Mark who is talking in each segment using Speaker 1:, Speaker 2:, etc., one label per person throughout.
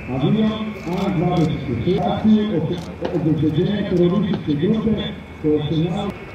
Speaker 1: Avion A-20 akcije obezbeđenja terorističke grupe koja se nalazi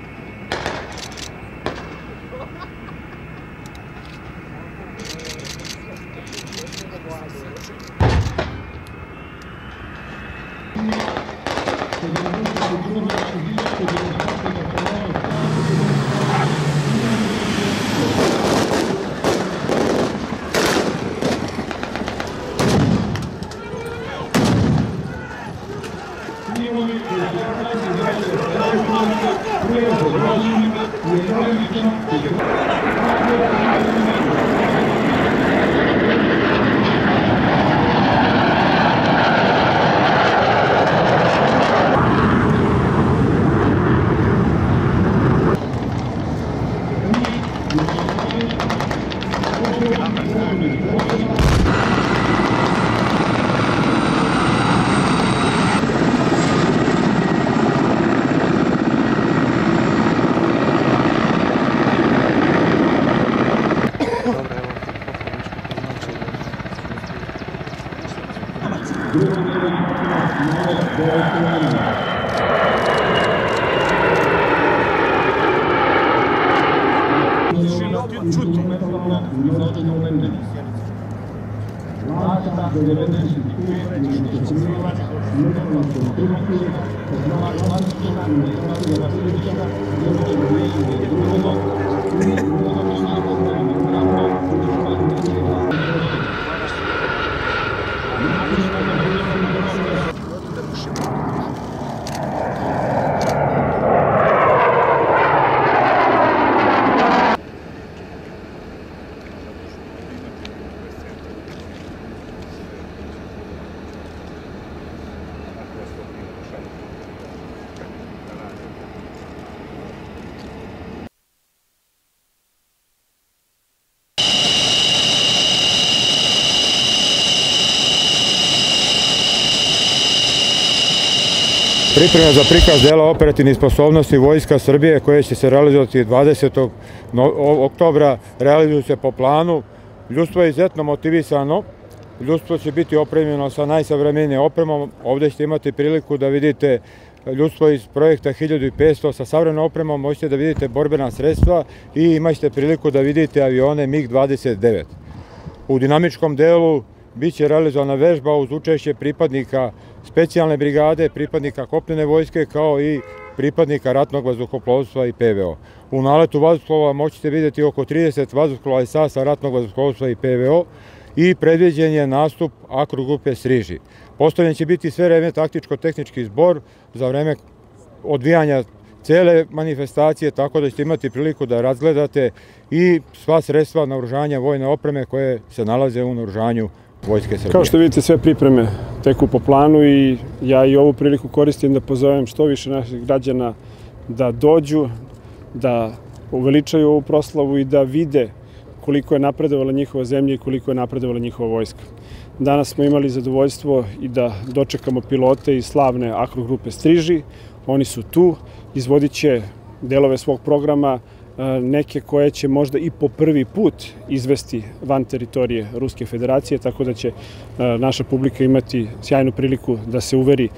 Speaker 2: priprema za prikaz dela operativnih sposobnosti Vojska Srbije koje će se realizovati 20. oktobra, realizuju se po planu. Ljudstvo je izuzetno motivisano, ljudstvo će biti opremljeno sa najsavremenijom opremom. Ovdje ćete imati priliku da vidite ljudstvo iz projekta 1500 sa savremenom opremom, možete da vidite borbena sredstva i imaćete priliku da vidite avione MiG-29. U dinamičkom delu biće realizovana vežba uz učešće pripadnika specijalne brigade, pripadnika kopnene vojske kao i pripadnika ratnog vazduhoplovstva i PVO. U naletu vazduhoplova možete vidjeti oko 30 vazduhoplova i sastava ratnog vazduhoplovstva i PVO i predviđen je nastup AKRU grupe Striži. Postavljen će biti sve vreme taktičko-tehnički zbor za vreme odvijanja cele manifestacije, tako da ćete imati priliku da razgledate i sva sredstva naoružanja vojne opreme koje se nalaze u naoružanju Vojske Srbije.
Speaker 3: Kao što vidite, sve pripreme teku po planu i ja i ovu priliku koristim da pozovem što više naših građana da dođu, da uveličaju ovu proslavu i da vide koliko je napredovala njihova zemlja i koliko je napredovala njihova vojska. Danas smo imali zadovoljstvo i da dočekamo pilote iz slavne AKRU grupe Striži. Oni su tu, izvodit će delove svog programa, neke koje će možda i po prvi put izvesti van teritorije Ruske federacije, tako da će naša publika imati sjajnu priliku da se uveri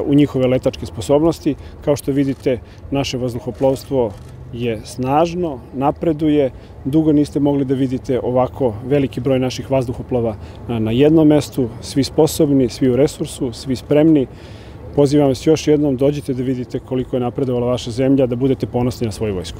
Speaker 3: u njihove letačke sposobnosti. Kao što vidite, naše vazduhoplovstvo je snažno, napreduje. Dugo niste mogli da vidite ovako veliki broj naših vazduhoplova na jednom mestu, svi sposobni, svi u resursu, svi spremni. Pozivam vas još jednom, dođite da vidite koliko je napredovala vaša zemlja, da budete ponosni na svoju vojsku.